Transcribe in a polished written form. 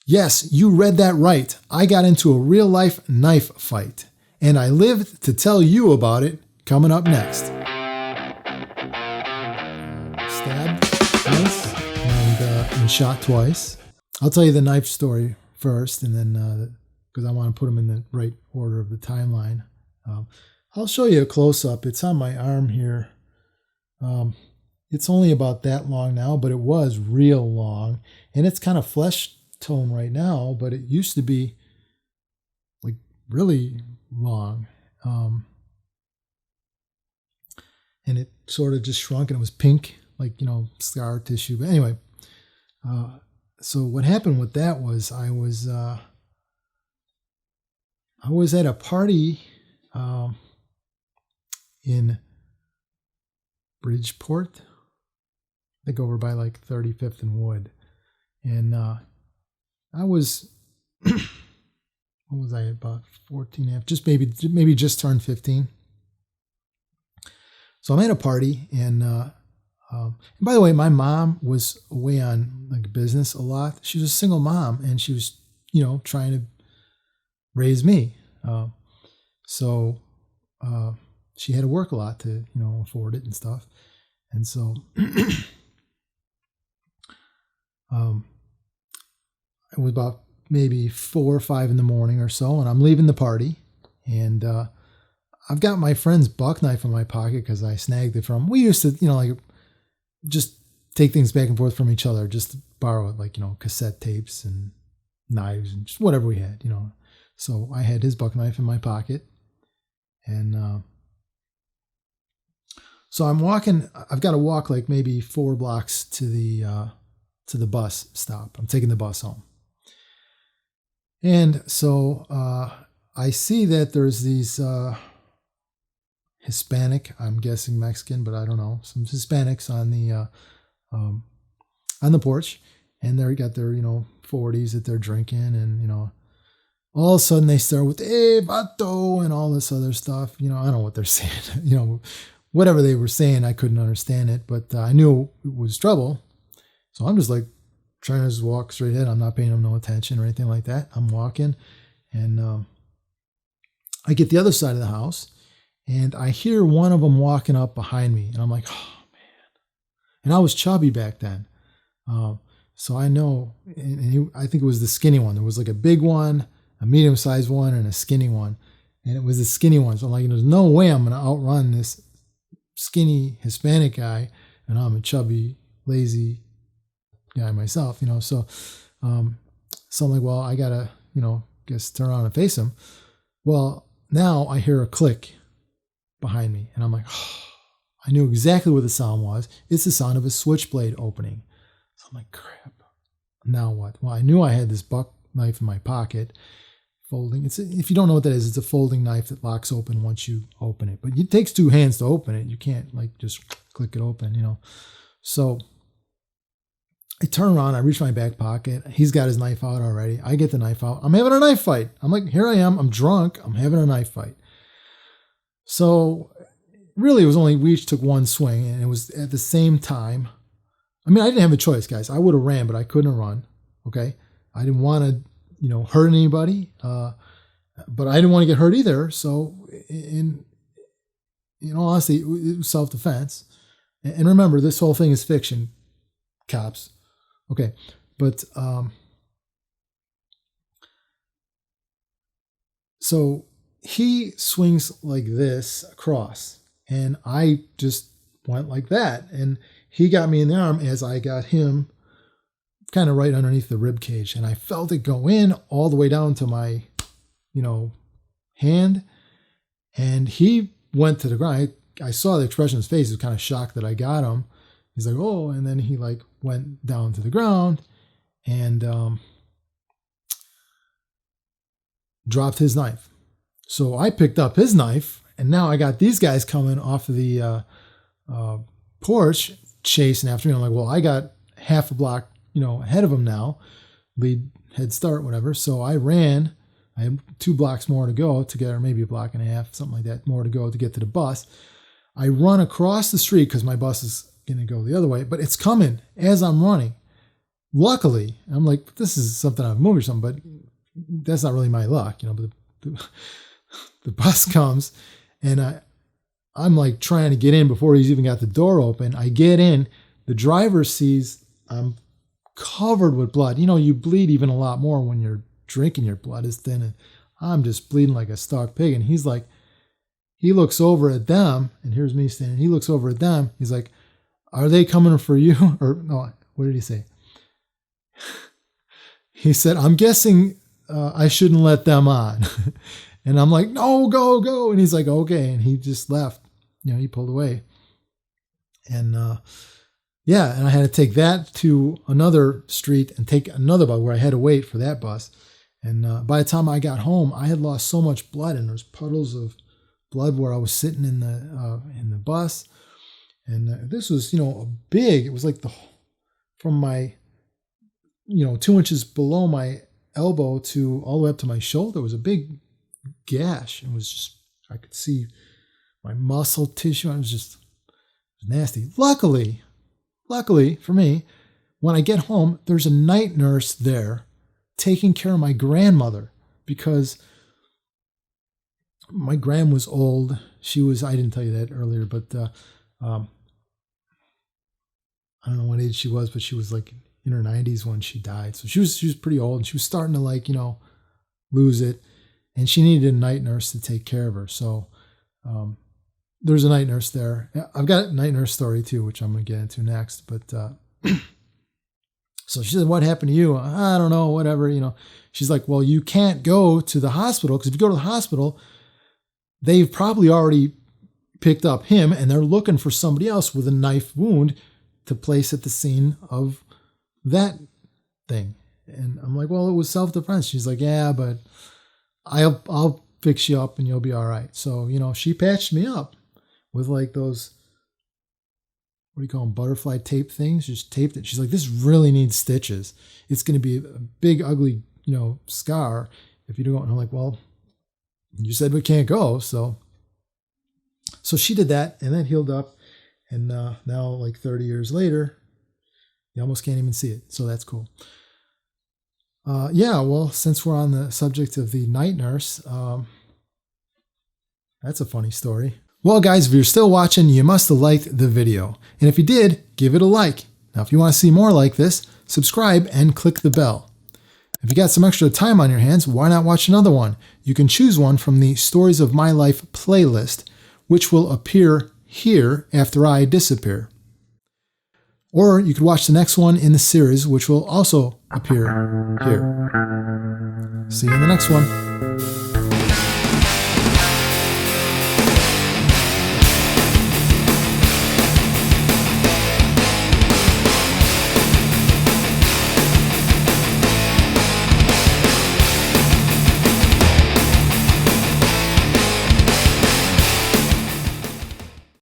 Yes, you read that right. I got into a real-life knife fight, and I lived to tell you about it coming up next. Stabbed once and shot twice. I'll tell you the knife story first, and then because I want to put them in the right order of the timeline. I'll show you a close-up. It's on my arm here. It's only about that long now, but it was real long, and it's kind of flesh tone right now, but it used to be like really long. And it sort of just shrunk, and it was pink, like, scar tissue. But anyway, so what happened with that was I was at a party in Bridgeport, I think over by like 35th and Wood. And I was, what was I, about 14 and a half, just maybe just turned 15. So I'm at a party, and by the way, my mom was away on like business a lot. She was a single mom, and she was, trying to raise me. So she had to work a lot to, afford it and stuff. And so it was about maybe 4 or 5 in the morning or so, and I'm leaving the party, and I've got my friend's buck knife in my pocket because I snagged it from. We used to, like just take things back and forth from each other, just to borrow it, like, cassette tapes and knives and just whatever we had, So I had his buck knife in my pocket, and so I'm walking. I've got to walk like maybe 4 blocks to the bus stop. I'm taking the bus home, and so I see that there's these Hispanic, I'm guessing Mexican, but I don't know, some Hispanics on the porch, and they got their 40s that they're drinking, and all of a sudden they start with "Hey, vato" and all this other stuff. I don't know what they're saying. Whatever they were saying, I couldn't understand it, but I knew it was trouble. So I'm just like trying to just walk straight ahead. I'm not paying them no attention or anything like that. I'm walking, and I get the other side of the house, and I hear one of them walking up behind me, and I'm like, oh man. And I was chubby back then. So I know, and I think it was the skinny one. There was like a big one, a medium-sized one, and a skinny one. And it was the skinny one. So I'm like, there's no way I'm going to outrun this skinny Hispanic guy, and I'm a chubby, lazy guy myself, So, so I'm like, well, I got to, guess turn around and face him. Well, now I hear a click behind me, and I'm like, oh, I knew exactly what the sound was. It's the sound of a switchblade opening. So I'm like, crap. Now what? Well, I knew I had this buck knife in my pocket, folding. If you don't know what that is, it's a folding knife that locks open once you open it. But it takes 2 hands to open it. You can't like just click it open, So I turn around, I reach my back pocket. He's got his knife out already. I get the knife out. I'm having a knife fight. I'm like, here I am. I'm drunk. I'm having a knife fight. So really, we each took one swing, and it was at the same time. I mean, I didn't have a choice, guys. I would have ran, but I couldn't have run. Okay. I didn't want to, hurt anybody. But I didn't want to get hurt either. So in honesty, it was self-defense. And remember, this whole thing is fiction, cops. Okay. But, so he swings like this across, and I just went like that. And he got me in the arm as I got him kind of right underneath the rib cage. And I felt it go in all the way down to my, hand. And he went to the ground. I saw the expression on his face. He was kind of shocked that I got him. He's like, oh, and then he like went down to the ground and dropped his knife. So I picked up his knife, and now I got these guys coming off of the porch chasing after me. I'm like, well, I got half a block, ahead of them now, lead head start, whatever. So I ran. I had 2 blocks more to go to get, or maybe a block and a half, something like that, more to go to get to the bus. I run across the street because my bus is going to go the other way, but it's coming as I'm running. luckily, I'm like, this is something I've moved or something, but that's not really my luck, you know. But the bus comes, and I'm like trying to get in before he's even got the door open. I get in. The driver sees I'm covered with blood. You know, you bleed even a lot more when you're drinking. Your blood is thin, and I'm just bleeding like a stuck pig. And he's like, he looks over at them, and here's me standing. He looks over at them. He's like, are they coming for you? Or no, what did he say? He said, I'm guessing I shouldn't let them on. And I'm like, no, go, go. And he's like, okay. And he just left. You know, he pulled away. And yeah, and I had to take that to another street and take another bus where I had to wait for that bus. And by the time I got home, I had lost so much blood, and there's puddles of blood where I was sitting in the bus. And this was, you know, it was like from my, you know, 2 inches below my elbow to all the way up to my shoulder was a big gash. It was just, I could see my muscle tissue. It was nasty. Luckily for me, when I get home, there's a night nurse there taking care of my grandmother, because my gran was old. She was, I didn't tell you that earlier, but I don't know what age she was, but she was like in her 90s when she died. So she was pretty old, and she was starting to, like, you know, lose it. And she needed a night nurse to take care of her. So there's a night nurse there. I've got a night nurse story too, which I'm going to get into next. But so she said, what happened to you? I don't know, whatever, you know. She's like, well, you can't go to the hospital, because if you go to the hospital, they've probably already picked up him, and they're looking for somebody else with a knife wound to place at the scene of that thing. And I'm like, well, it was self-defense. She's like, yeah, but I'll fix you up and you'll be all right. So, you know, she patched me up with like those, what do you call them, butterfly tape things, just taped it. She's like, this really needs stitches. It's going to be a big, ugly, you know, scar if you don't. And I'm like, well, you said we can't go. So she did that, and that healed up. And now, like 30 years later, you almost can't even see it. So that's cool. Yeah, well, since we're on the subject of the night nurse, that's a funny story. Well, guys, if you're still watching, you must have liked the video. And if you did, give it a like. Now, if you want to see more like this, subscribe and click the bell. If you got some extra time on your hands, why not watch another one? You can choose one from the Stories of My Life playlist, which will appear here after I disappear. Or you could watch the next one in the series, which will also appear here. See you in the next one.